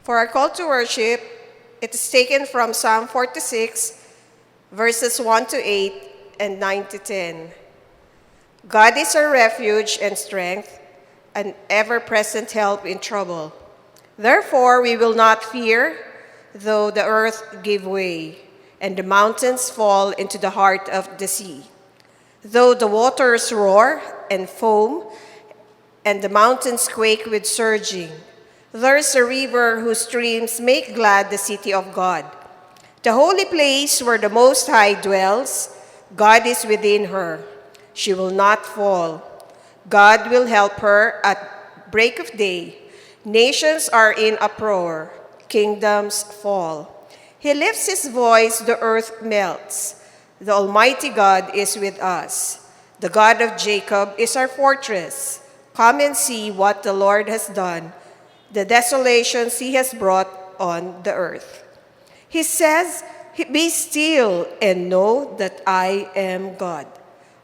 For our call to worship, it is taken from Psalm 46, verses 1 to 8 and 9 to 10. God is our refuge and strength, an ever-present help in trouble. Therefore, we will not fear, though the earth give way, and the mountains fall into the heart of the sea. Though the waters roar and foam, and the mountains quake with surging, there is a river whose streams make glad the city of God. The holy place where the Most High dwells, God is within her. She will not fall. God will help her at break of day. Nations are in uproar. Kingdoms fall. He lifts his voice, the earth melts. The Almighty God is with us. The God of Jacob is our fortress. Come and see what the Lord has done, the desolations he has brought on the earth. He says, "Be still and know that I am God.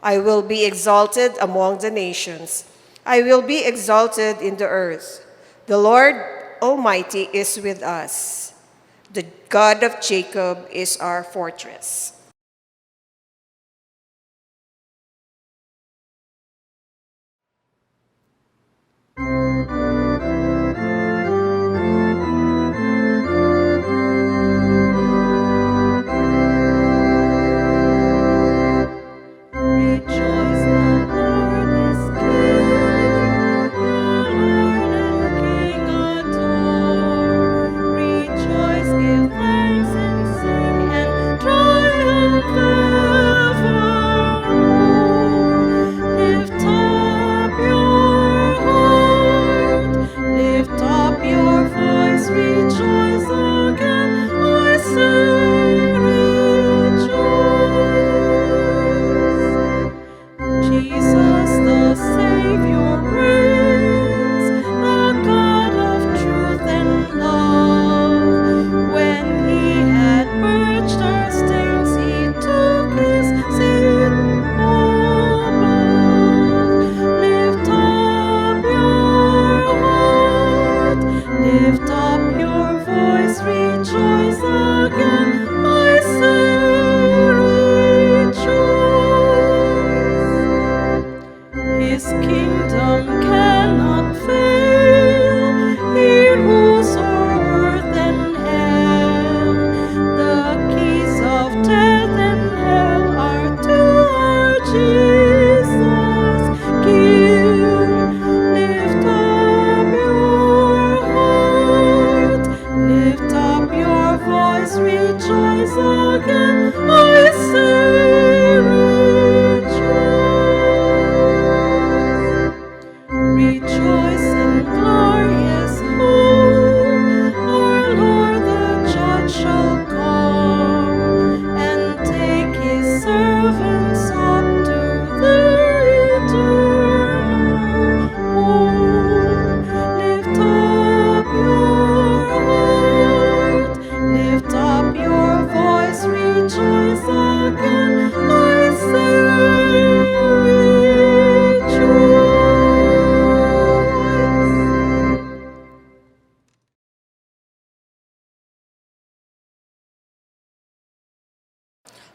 I will be exalted among the nations. I will be exalted in the earth. The Lord Almighty is with us. The God of Jacob is our fortress."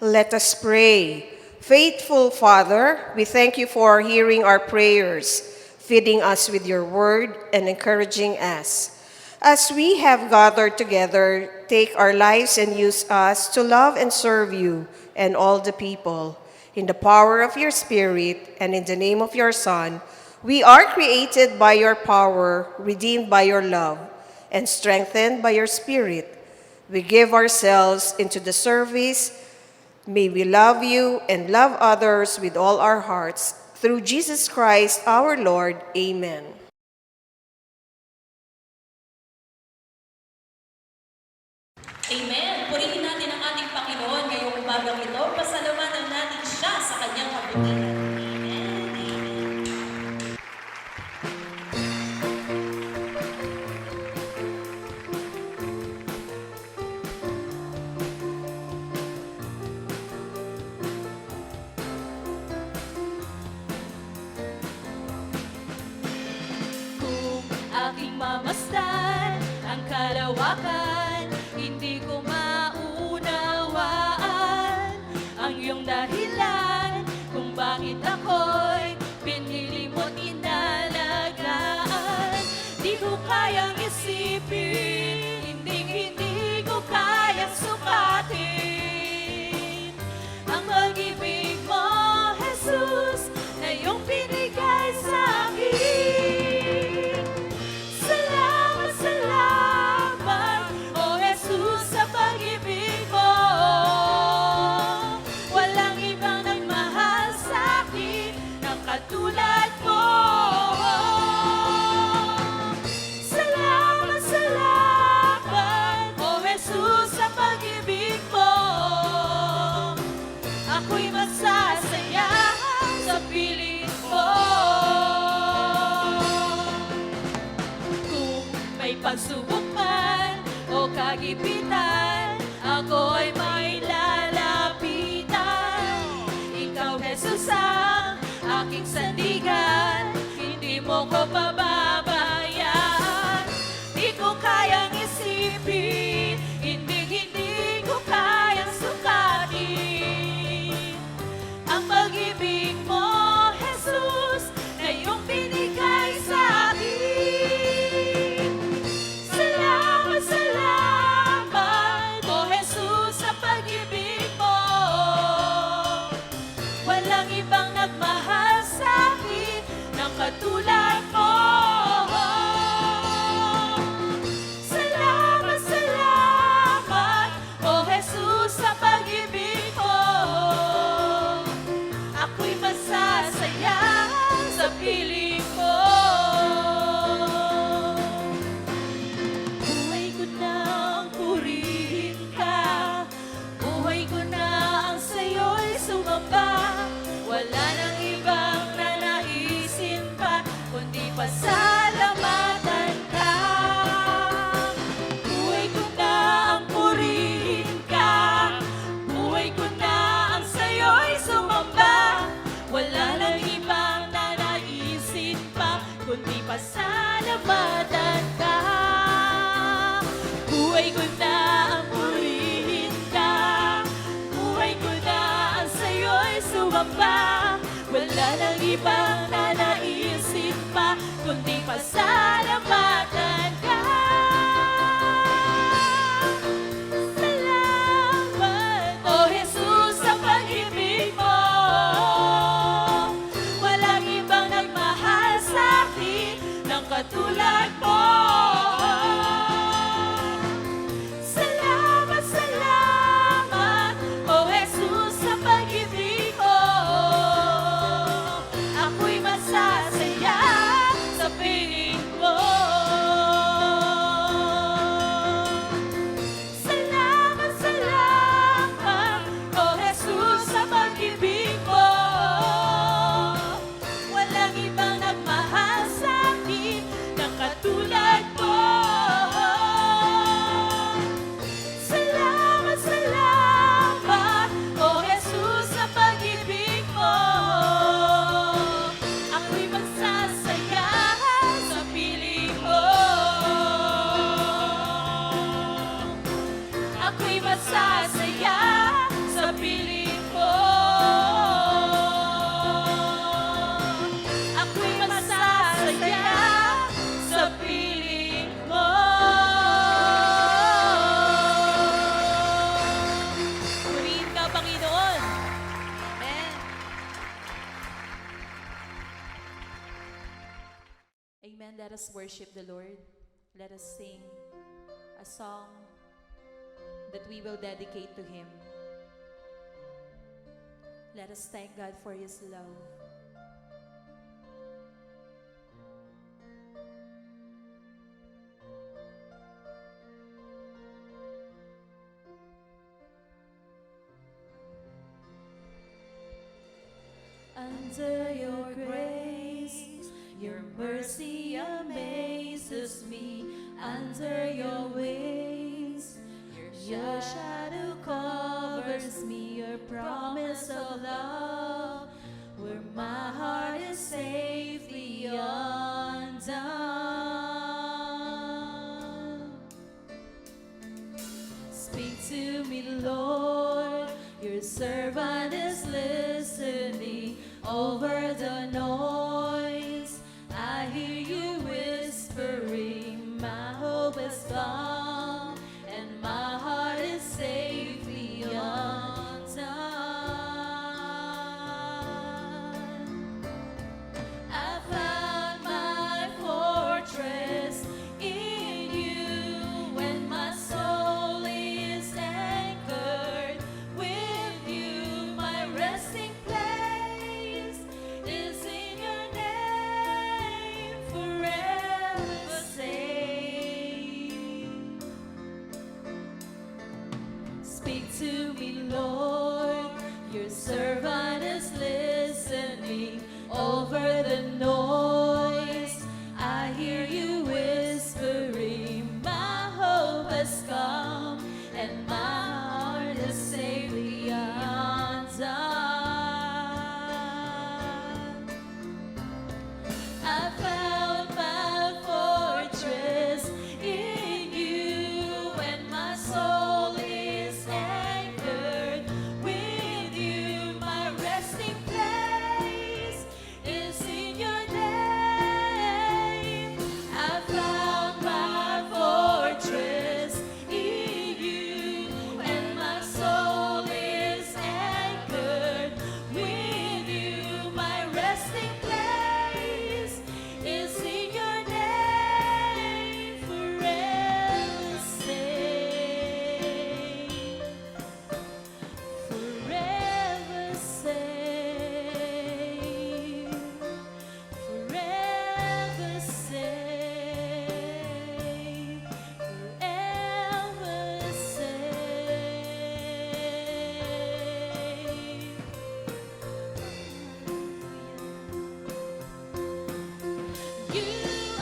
Let us pray. Faithful Father, we thank you for hearing our prayers, feeding us with your word, and encouraging us. As we have gathered together, take our lives and use us to love and serve you and all the people. In the power of your Spirit and in the name of your Son, we are created by your power, redeemed by your love, and strengthened by your Spirit. We give ourselves into the service. May we love you and love others with all our hearts. Through Jesus Christ, our Lord. Amen. Amen. Purihin natin ang ating Panginoon ngayong umagang ito. Pasalamatan natin siya sa kanyang kabutihan. Aking mamasdan ang kalawakan, hindi ko maunawaan ang iyong dahilan kung bakit ako'y pinili mo't inalagaan. Di ko kayang isipin, hindi ko kayang sukatin ang pag-ibig mo, Jesus, na iyong binigay sa akin. Salamat, salamat, O Jesus, sa pag-ibig mo. Walang ibang nagmahal sa akin ng katulad mo. Salamat, salamat, O Jesus, sa pag-ibig mo. Ako'y masasaya sa piling mo. Kung may pagsubok man o kagipitan, ako ay may lalapitan. Ikaw, Jesus, ang aking sandigan, hindi mo ko pababayaan. Di ko kayang isipin, hindi ko kayang sukatin ang pag-ibig mo, Jesus, na iyong binigay sa akin. Salamat, salamat, O Jesus, sa pag-ibig mo. Walang ibang nagmahal sa akin ng katulad mo. Salamat, salamat, O Jesus, sa pag-ibig mo. Ako'y masasaya sa piling mo. Buhay ko na ang purihin ka, buhay ko na ang sa'yo'y sumamba. Wala nang ibang nanaisin pa, kundi pasalamatan ka. Buhay ko na ang purihin ka, buhay ko na ang sa'yo'y sumamba. Wala nang ibang nanaisin pa, kundi pasalamatan ka. Buhay ko na ang purihin ka, buhay ko na ang sa'yo'y sumamba. Wala nang ibang nanaisin pa, kundi pasalamatan ka. Salamat, O Jesus, sa pag-ibig mo. Walang ibang nagmahal sa akin ng katulad mo. Salamat, salamat, O Jesus, sa pag-ibig mo. Ako'y masasaya sa piling mo. Salamat, salamat, O Jesus, sa pag-ibig mo. Walang ibang nagmahal sa akin ng katulad mo. Salamat, salamat, O Jesus, sa pag-ibig mo. Ako'y magsasaya sa piling mo. Ako'y masasaya sa piling mo. Ako'y masasaya sa piling mo. Purihin ka, Panginoon. Amen. Amen. Let us worship the Lord. Let us sing a song that we will dedicate to Him. Let us thank God for His love. Under your grace, your mercy amazes me. Under your wings, your shadow covers me. Your promise of love, where my heart is safely undone. Speak to me, Lord, your servant is listening. Over the noise, I hear you whispering, my hope is gone, and my heart is safely undone. I found my fortress in you when my soul is anchored with you. My resting place is in your name, forever safe. Speak to me, Lord, your servant is listening. Over the noise, I hear you whispering, my hope has come, and my heart is safely undone. I found my fortress in you, and my soul is anchored with you. My resting place is in your name. I found my fortress in you, and my soul is anchored with you. My resting place is in your name, forever safe. Forever safe. Forever safe. Forever safe. You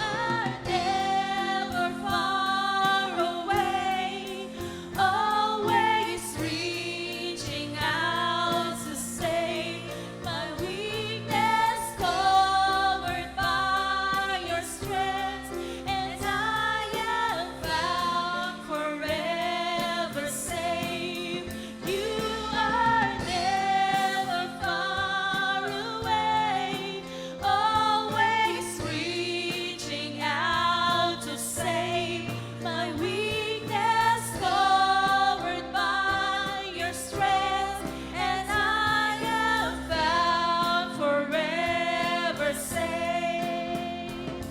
are never far away, always reaching out to save my weakness, covered by your strength, and I am found forever safe. You are never far away, always reaching out to save my weakness, covered by your strength, and I am found forever safe.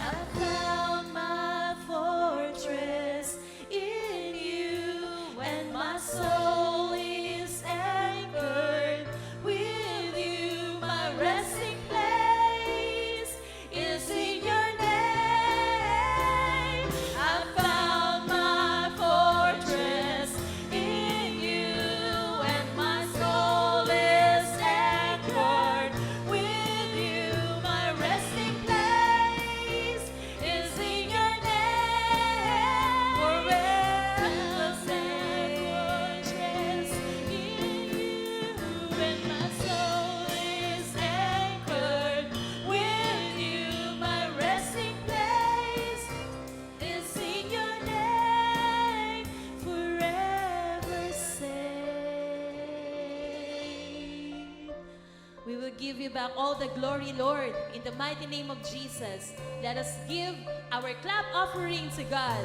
I found my fortress in you, and my soul is anchored with you. My resting place is in your name. I found my fortress in you, and my soul is anchored with you. My resting place is in your name, forever safe. Fortress in you, and my soul is anchored with you. My resting place is in your name, forever safe. We will give you back all the glory, Lord, in the mighty name of Jesus. Let us give our clap offering to God.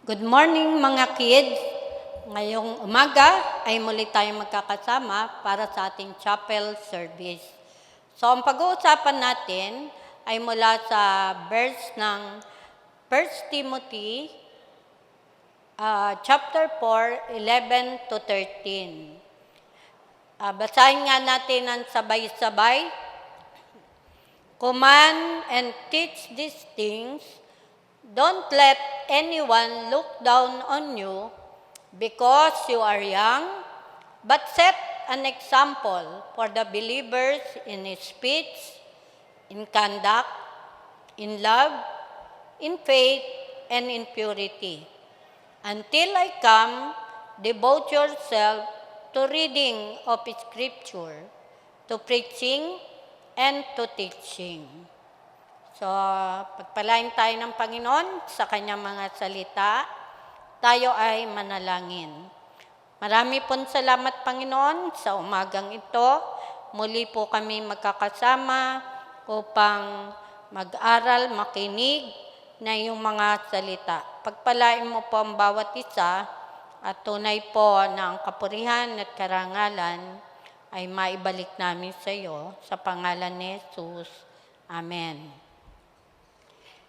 Good morning mga kids! Ngayong umaga ay muli tayong magkakasama para sa ating chapel service. So ang pag-uusapan natin ay mula sa verse ng 1 Timothy chapter 4, 11 to 13. Basahin nga natin ng sabay-sabay. Command and teach these things. Don't let anyone look down on you because you are young, but set an example for the believers in speech, in conduct, in love, in faith, and in purity. Until I come, devote yourself to reading of Scripture, to preaching, and to teaching. So, pagpalain tayo ng Panginoon sa kanyang mga salita, tayo ay manalangin. Marami pong salamat, Panginoon, sa umagang ito. Muli po kami magkakasama upang mag-aral, makinig na yung mga salita. Pagpalain mo po ang bawat isa at tunay po na ang kapurihan at karangalan ay maibalik namin sa iyo sa pangalan ni Jesus. Amen.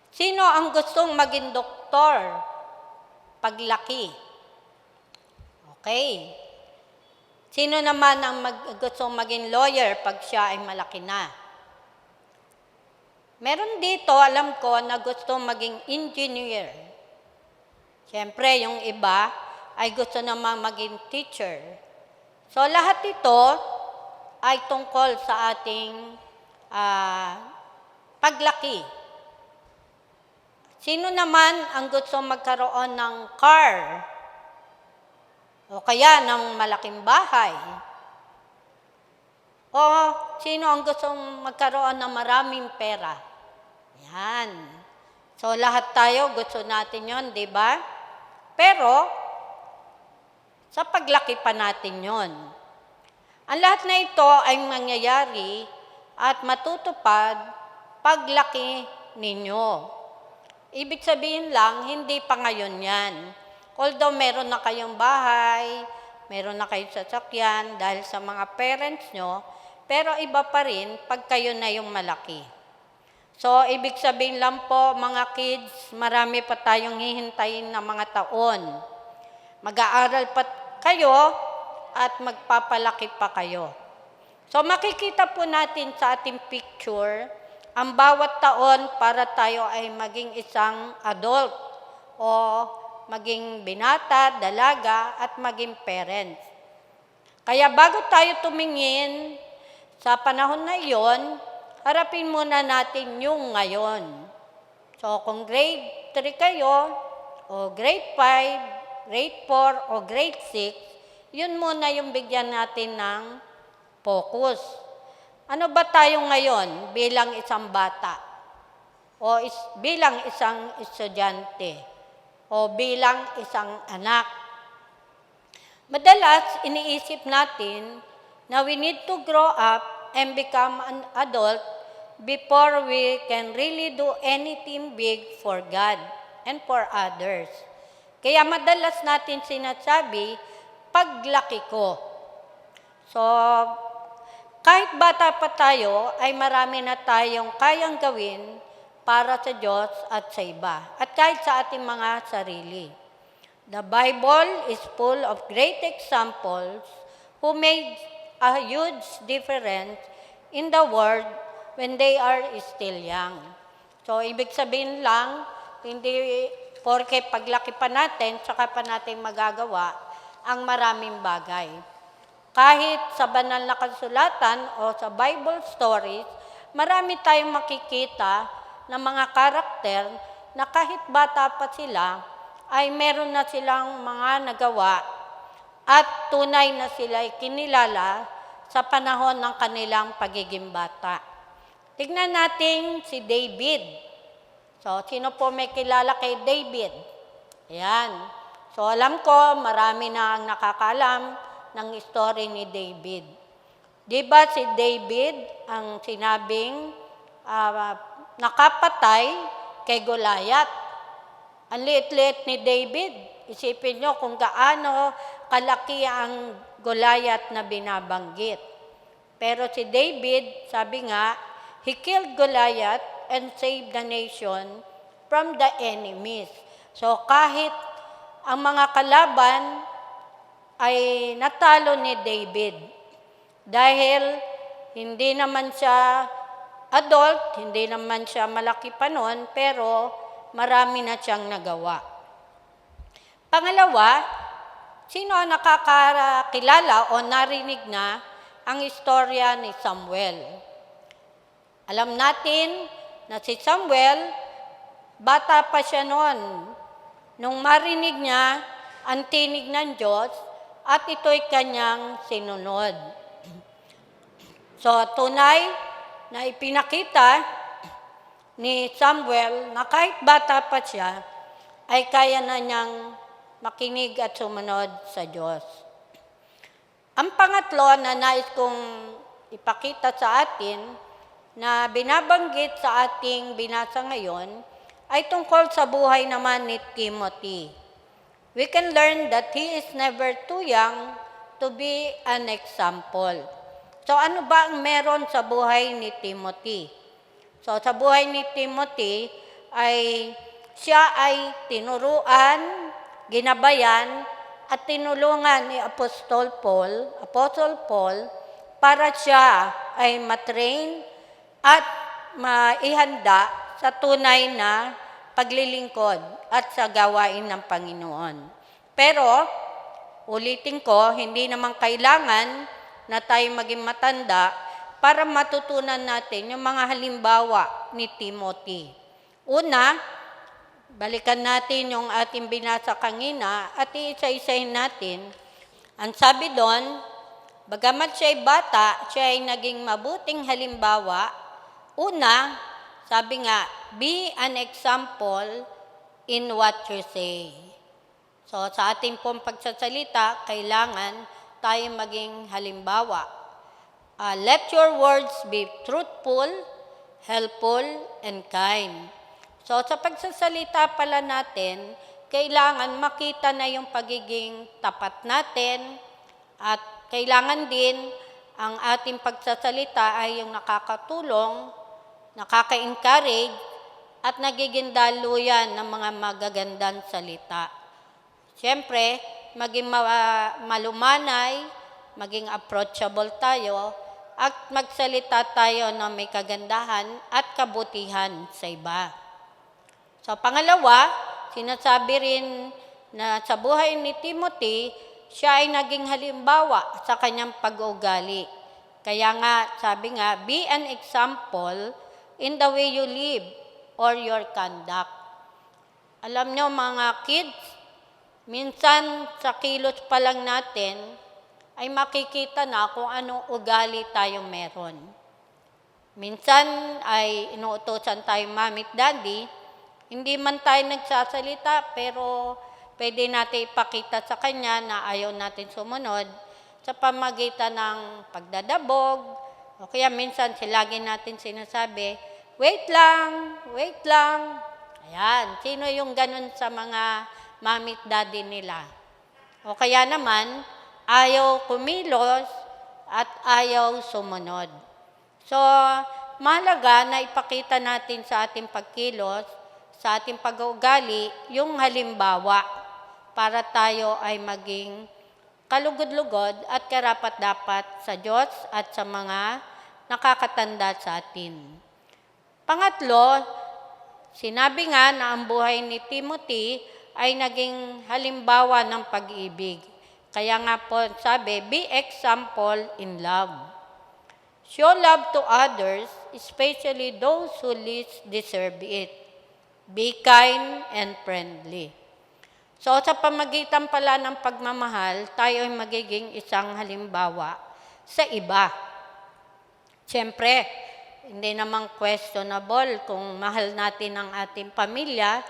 Sino ang gustong maging doktor paglaki? Okay. Sino naman ang gustong maging lawyer pag siya ay malaki na? Meron dito, alam ko, na gusto maging engineer. Siyempre, yung iba ay gusto naman maging teacher. So, lahat ito ay tungkol sa ating paglaki. Sino naman ang gusto magkaroon ng car? O kaya ng malaking bahay? O sino ang gustong magkaroon ng maraming pera? Yan. So, lahat tayo gusto natin yon, di ba? Pero, sa paglaki pa natin yon. Ang lahat na ito ay mangyayari at matutupad paglaki ninyo. Ibig sabihin lang, hindi pa ngayon yan. Although meron na kayong bahay, meron na kayong sasakyan dahil sa mga parents nyo, pero iba pa rin pag kayo na yung malaki. So, ibig sabihin lang po, mga kids, marami pa tayong hihintayin na mga taon. Mag-aaral pa kayo at magpapalaki pa kayo. So, makikita po natin sa ating picture, ang bawat taon para tayo ay maging isang adult o maging binata, dalaga, at maging parents. Kaya bago tayo tumingin sa panahon na iyon, harapin muna natin yung ngayon. So, kung grade 3 kayo, o grade 5, grade 4, o grade 6, yun muna yung bigyan natin ng focus. Ano ba tayo ngayon bilang isang bata? O bilang isang estudyante? O bilang isang anak? Madalas, iniisip natin na we need to grow up and become an adult before we can really do anything big for God and for others. Kaya madalas natin sinasabi, paglaki ko. So, kahit bata pa tayo, ay marami na tayong kayang gawin para sa Diyos at sa iba, at kahit sa ating mga sarili. The Bible is full of great examples who made a huge difference in the world when they are still young. So, ibig sabihin lang, hindi porke paglaki pa natin, saka pa natin magagawa ang maraming bagay. Kahit sa banal na kasulatan o sa Bible stories, marami tayong makikita ng mga karakter na kahit bata pa sila, ay meron na silang mga nagawa at tunay na sila ay kinilala sa panahon ng kanilang pagiging bata. Tignan natin si David. So, sino po may kilala kay David? Ayan. So, alam ko, marami na ang nakakalam ng story ni David. Di ba si David ang sinabing nakapatay kay Goliath? Ang liit-liit ni David. Isipin nyo kung gaano kalaki ang Goliath na binabanggit. Pero si David, sabi nga, he killed Goliath and saved the nation from the enemies. So kahit ang mga kalaban ay natalo ni David dahil hindi naman siya adult, hindi naman siya malaki pa noon, pero marami na siyang nagawa. Pangalawa, sino ang nakakakilala o narinig na ang istorya ni Samuel? Alam natin na si Samuel Bata pa siya noon. Nung marinig niya ang tinig ng Diyos at ito'y kanyang sinunod. So, tunay na ipinakita ni Samuel na kahit bata pa siya, ay kaya na niyang makinig at sumunod sa Diyos. Ang pangatlo na nais kong ipakita sa atin na binabanggit sa ating binasa ngayon ay tungkol sa buhay naman ni Timothy. We can learn that he is never too young to be an example. So ano ba ang meron sa buhay ni Timothy? So sa buhay ni Timothy ay siya ay tinuruan, ginabayan, at tinulungan ni Apostle Paul, para siya ay matrain at maihanda sa tunay na paglilingkod at sa gawain ng Panginoon. Pero, ulitin ko, hindi naman kailangan na tayo maging matanda para matutunan natin yung mga halimbawa ni Timothy. Una, balikan natin yung ating binasa kanina at iisa-isahin natin. Ang sabi doon, bagamat siya'y bata, siya ay naging mabuting halimbawa. Una, sabi nga, be an example in what you say. So sa ating pong pagsasalita, kailangan tayo maging halimbawa. Let your words be truthful, helpful, and kind. So sa pagsasalita pala natin, kailangan makita na yung pagiging tapat natin at kailangan din ang ating pagsasalita ay yung nakakatulong, nakaka-encourage at nagiging daluyan ng mga magagandang salita. Siyempre, maging malumanay, maging approachable tayo at magsalita tayo na may kagandahan at kabutihan sa iba. So, pangalawa, sinasabi rin na sa buhay ni Timothy, siya ay naging halimbawa sa kanyang pag-uugali. Kaya nga, sabi nga, be an example in the way you live or your conduct. Alam nyo mga kids, minsan sa kilos pa lang natin, ay makikita na kung anong ugali tayo meron. Minsan ay inuutosan tayo mami at daddy, hindi man tayo nagsasalita, pero pwede natin ipakita sa kanya na ayaw natin sumunod sa pamagitan ng pagdadabog, o kaya minsan lagi natin sinasabi, wait lang. Ayan, sino yung ganun sa mga mami at daddy nila? O kaya naman, ayaw kumilos at ayaw sumunod. So, mahalaga na ipakita natin sa ating pagkilos, sa ating pag-uugali, yung halimbawa para tayo ay maging kalugod-lugod at karapat-dapat sa Diyos at sa mga nakakatanda sa atin. Pangatlo, sinabi nga na ang buhay ni Timothy ay naging halimbawa ng pag-ibig. Kaya nga po sabi, be example in love. Show love to others, especially those who least deserve it. Be kind and friendly. So sa pamagitan pala ng pagmamahal, tayo ay magiging isang halimbawa sa iba. Siyempre, hindi naman questionable kung mahal natin ang ating pamilya,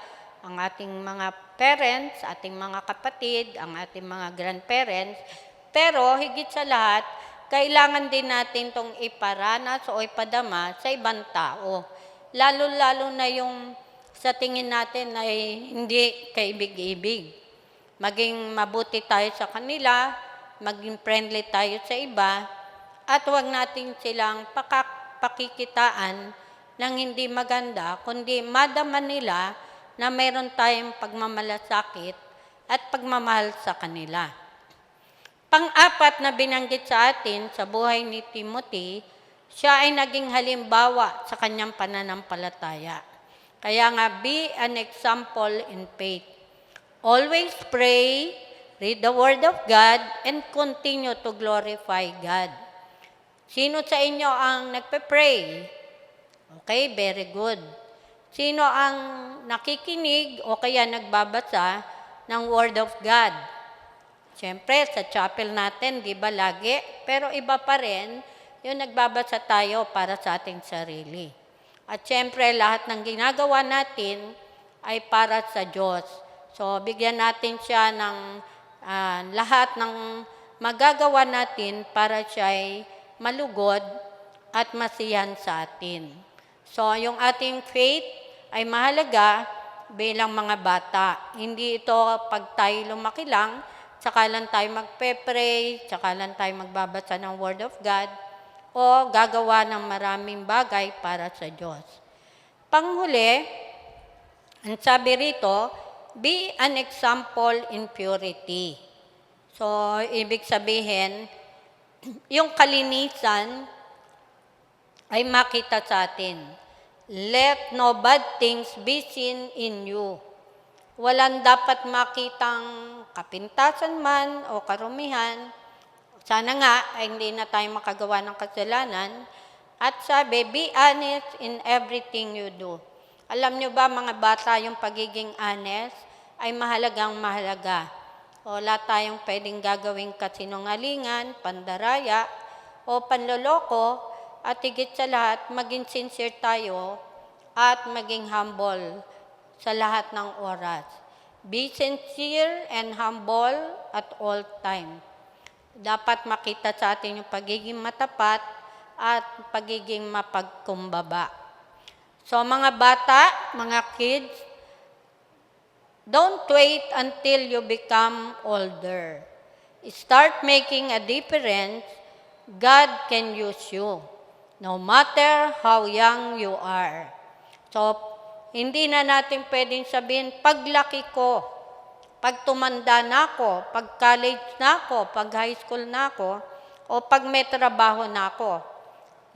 ang ating mga parents, ating mga kapatid, ang ating mga grandparents. Pero higit sa lahat, kailangan din natin itong iparanas o ipadama sa ibang tao. Lalo-lalo na yung sa tingin natin ay hindi kaibig-ibig. Maging mabuti tayo sa kanila, maging friendly tayo sa iba, at huwag natin silang pakikitaan ng hindi maganda, kundi madama nila na mayroon tayong pagmamalasakit at pagmamahal sa kanila. Pang-apat na binanggit sa atin sa buhay ni Timothy, siya ay naging halimbawa sa kanyang pananampalataya. Kaya nga, be an example in faith. Always pray, read the Word of God, and continue to glorify God. Sino sa inyo ang nagpe-pray? Okay, very good. Sino ang nakikinig o kaya nagbabasa ng Word of God? Siyempre, sa chapel natin, di ba lagi? Pero iba pa rin yung nagbabasa tayo para sa ating sarili. At siyempre, lahat ng ginagawa natin ay para sa Diyos. So, bigyan natin siya ng lahat ng magagawa natin para siya ay malugod at masiyahan sa atin. So, yung ating faith ay mahalaga bilang mga bata. Hindi ito pag tayo lumaki lang, tsaka lang tayo magpe-pray, tsaka lang tayo magbabasa ng Word of God, o gagawa ng maraming bagay para sa Diyos. Panghuli, ang sabi rito, be an example in purity. So, ibig sabihin, yung kalinisan ay makita sa atin. Let no bad things be seen in you. Walang dapat makitang kapintasan man o karumihan. Sana nga ay hindi na tayo makagawa ng kasalanan. At sabi, be honest in everything you do. Alam nyo ba mga bata, yung pagiging honest ay mahalagang mahalaga. Wala tayong pwedeng gagawing kasinungalingan, pandaraya, o panloloko, at higit sa lahat, maging sincere tayo at maging humble sa lahat ng oras. Be sincere and humble at all time. Dapat makita sa atin yung pagiging matapat at pagiging mapagkumbaba. So mga bata, mga kids, don't wait until you become older. Start making a difference. God can use you, no matter how young you are. So, hindi na natin pwedeng sabihin, paglaki ko, pag tumanda na ako, pag college na ako, pag high school na ako, o pag may trabaho na ako.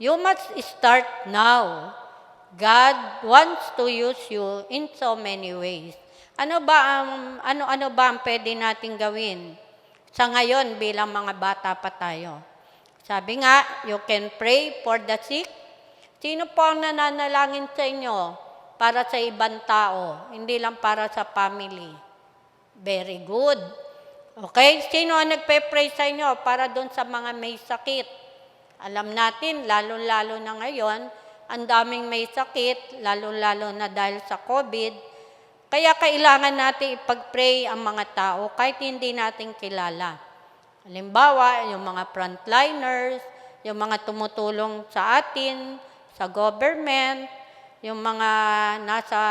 You must start now. God wants to use you in so many ways. Ano ba ang pwede nating gawin sa ngayon bilang mga bata pa tayo? Sabi nga, you can pray for the sick. Sino po ang nananalangin sa inyo para sa ibang tao, hindi lang para sa family? Very good. Okay? Sino ang nagpe-pray sa inyo para doon sa mga may sakit? Alam natin, lalo-lalo na ngayon, ang daming may sakit, lalo-lalo na dahil sa COVID. Kaya kailangan natin ipag-pray ang mga tao kahit hindi natin kilala. Halimbawa, yung mga frontliners, yung mga tumutulong sa atin, sa government, yung mga nasa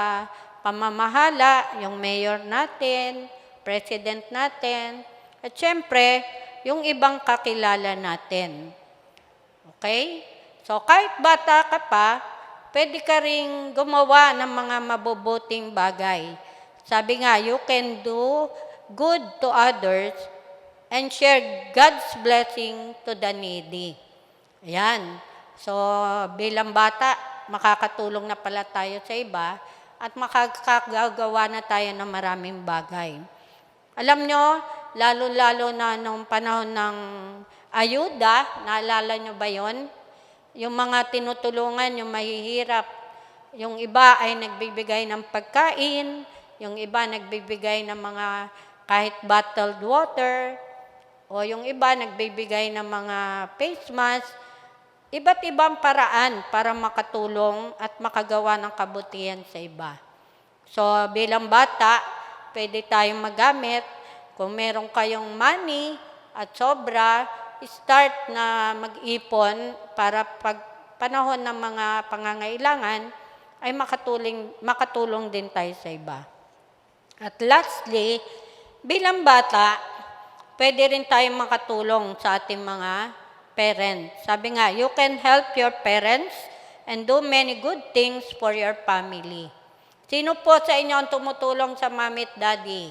pamamahala, yung mayor natin, president natin, at syempre, yung ibang kakilala natin. Okay? So, kahit bata ka pa, pwede ka ring gumawa ng mga mabubuting bagay. Sabi nga, you can do good to others and share God's blessing to the needy. Ayan. So, bilang bata, makakatulong na pala tayo sa iba at makakagawa na tayo ng maraming bagay. Alam nyo, lalo-lalo na nung panahon ng ayuda, naalala nyo ba yon? Yung mga tinutulungan, yung mahihirap, yung iba ay nagbibigay ng pagkain, yung iba nagbibigay ng mga kahit bottled water, o yung iba nagbibigay ng mga face mask, iba't ibang paraan para makatulong at makagawa ng kabutihan sa iba. So, bilang bata, pwede tayong magamit. Kung meron kayong money at sobra, start na mag-ipon para pag panahon ng mga pangangailangan ay makatulong din tayo sa iba. At lastly, bilang bata, pwede rin tayong makatulong sa ating mga parents. Sabi nga, you can help your parents and do many good things for your family. Sino po sa inyo ang tumutulong sa mami at daddy?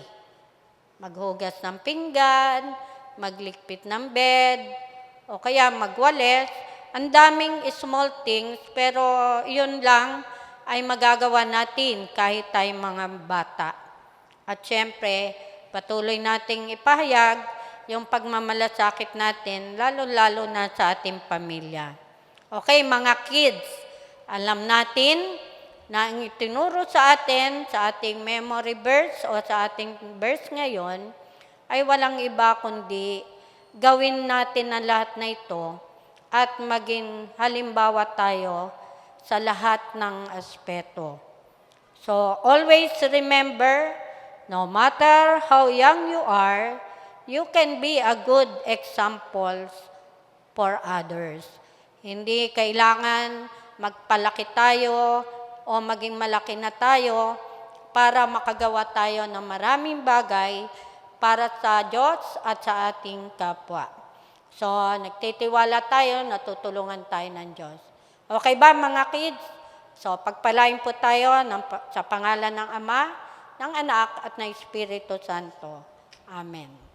Maghugas ng pinggan, maglikpit ng bed, o kaya magwalis. Ang daming small things, pero yun lang ay magagawa natin kahit tayong mga bata. At syempre, patuloy nating ipahayag yung pagmamalasakit natin, lalo-lalo na sa ating pamilya. Okay, mga kids, alam natin na ang itinuro sa atin, sa ating memory verse o sa ating verse ngayon, ay walang iba kundi gawin natin ang lahat na ito at maging halimbawa tayo sa lahat ng aspeto. So, always remember, no matter how young you are, you can be a good example for others. Hindi kailangan magpalaki tayo o maging malaki na tayo para makagawa tayo ng maraming bagay para sa Diyos at sa ating kapwa. So, nagtitiwala tayo, natutulungan tayo ng Diyos. Okay ba mga kids? So, pagpalain po tayo sa pangalan ng Ama, ng Anak at ng Espiritu Santo. Amen.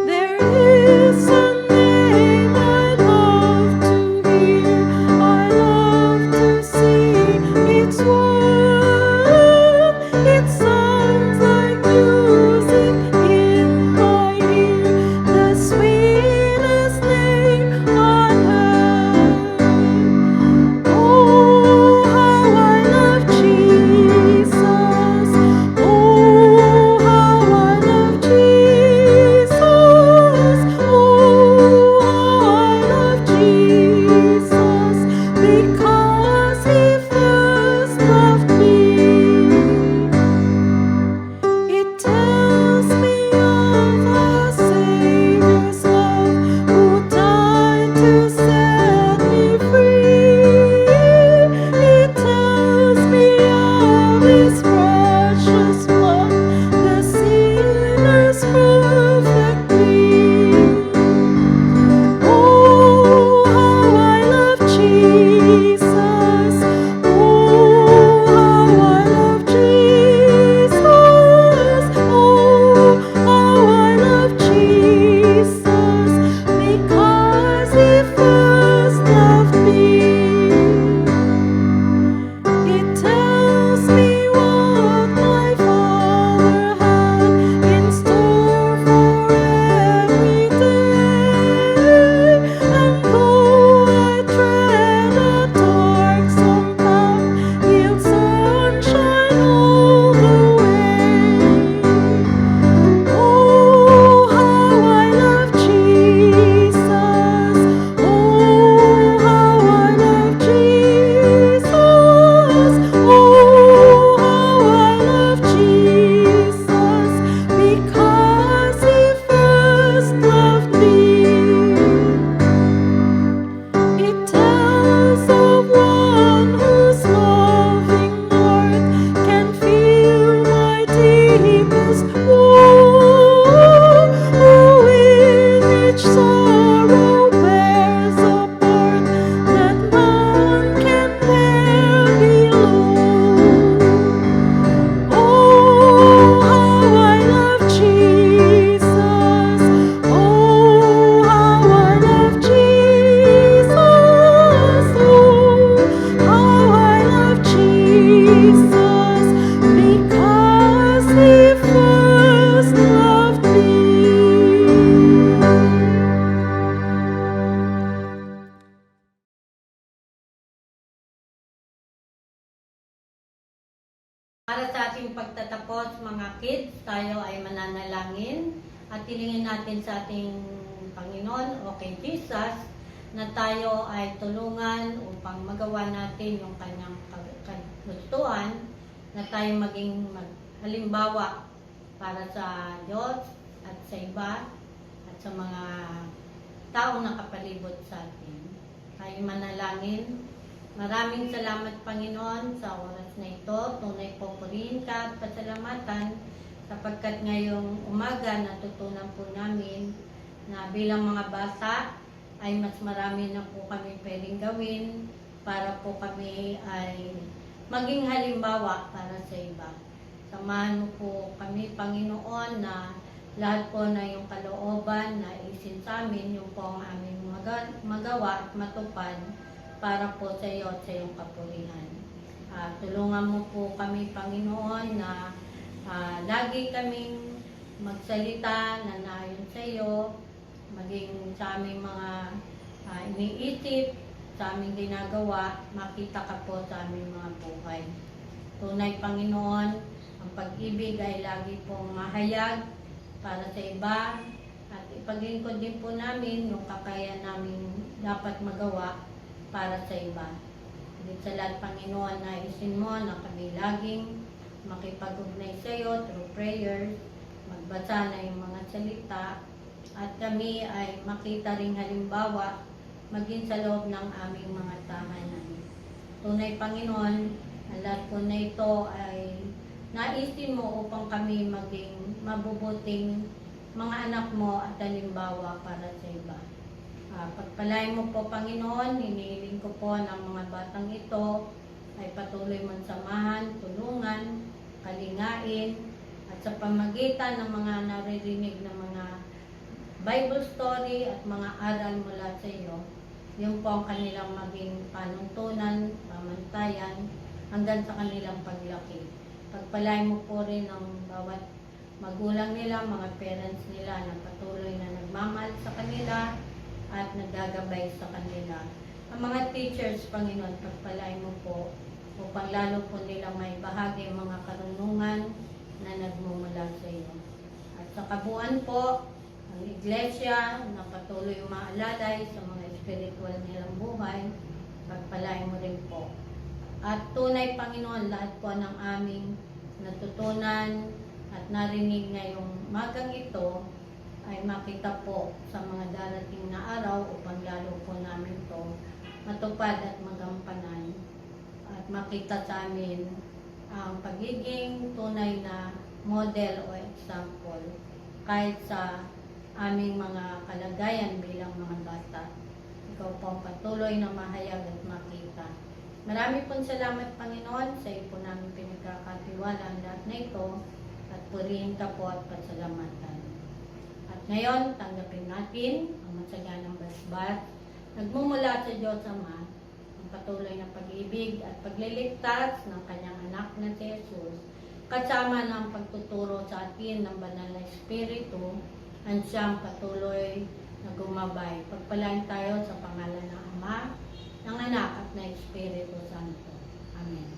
There is a name I love to hear, I love to sing its word. It sounds like music in my ear, the sweetest name on earth. Oh, how I love Jesus. Oh, how I love Jesus. Oh, how I love Jesus, because He first loved me. It tells me of our Savior's love, who died to set me free. It tells me of His precious blood, the sinner's perfect plea. Oh, how I love Jesus. Oh, how I love Jesus. Oh, how I love Jesus, because He first loved me. It tells me what my Father had in store for every day. And though I tread a darksome path, yield sunshine all the way. Oh, how I love Jesus. Oh, how I love Jesus. Oh, how I love Jesus, because He first loved me. It tells of one whose loving heart can feel my deepest woe, who in each sorrow bears a part that none can bear below. Oh, how I love Jesus. Oh, how I love Jesus. Oh, how I love Jesus, because He first loved me. Para sa ating pagtatapos, mga kids, tayo ay mananalangin at hilingin natin sa ating Panginoon o kay Jesus na tayo ay tulungan upang magawa natin yung kanyang kagustuhan, na tayo maging halimbawa para sa Diyos at sa iba at sa mga taong nakapalibot sa atin. Tayo manalangin. Maraming salamat, Panginoon, sa oras na ito. Tunay pupurihin ka at pasalamatan sapagkat ngayong umaga natutunan po namin na bilang mga bata ay mas marami na po kami pwedeng gawin para po kami ay maging halimbawa para sa iba. Samahan mo po kami, Panginoon, na lahat po na yung kalooban na isin sa amin, yung po ang aming magawa at matupad para po sa iyo at sa iyong kapurihan. Tulungan mo po kami, Panginoon, na lagi kaming magsalita na naayon sa iyo, maging sa aming mga iniisip, sa aming ginagawa, makita ka po sa aming mga buhay. Tunay, Panginoon, ang pag-ibig ay lagi pong mahayag para sa iba at ipaglingkod din po namin yung kakayahan namin dapat magawa para sa iba. Higit sa lahat, Panginoon, naisin mo na kami laging makipag-ugnay sa iyo through prayers, magbasa na yung mga salita, at kami ay makita ring halimbawa maging sa loob ng aming mga tahanan. Tunay, Panginoon, ang lahat po na ito ay naisin mo upang kami maging mabubuting mga anak mo at halimbawa para sa iba. Pagpalain mo po, Panginoon, hinihiling ko po ng mga batang ito ay patuloy mong samahan, tulungan, kalingain, at sa pamagitan ng mga naririnig na mga Bible story at mga aral mula sa iyo, yun po ang kanilang maging panuntunan, pamantayan, hanggang sa kanilang paglaki. Pagpalain mo po rin ang bawat magulang nila, mga parents nila na patuloy na nagmamahal sa kanila at naggagabay sa kanila. Ang mga teachers, Panginoon, pagpalain mo po upang lalo po nilang may bahagi ang mga karunungan na nagmumula sa iyo. At sa kabuuan po, ang iglesia na patuloy umaalalay sa mga spiritual nilang buhay, pagpalain mo rin po. At tunay, Panginoon, lahat po ng aming natutunan at narinig ngayong magang ito ay makita po sa mga darating na araw upang lalo po namin to matupad at magampanan at makita sa amin ang pagiging tunay na model o example kahit sa aming mga kalagayan bilang mga bata. Ikaw po ang patuloy na mahayag at makita. Marami pong salamat, Panginoon, sa iyo po namin pinagkakatiwala ang lahat na ito at purihin ka po at pasalamatan. At ngayon, tanggapin natin ang masaganang basbas nagmumula sa Diyos Ama, ang patuloy na pag-ibig at pagliligtas ng kanyang anak na si Jesus, kasama ng pagtuturo sa atin ng banal na Espiritu, ang siyang patuloy na gumabay. Pagpalain tayo sa pangalan ng Ama, ng Anak at ng Espiritu Santo. Amen.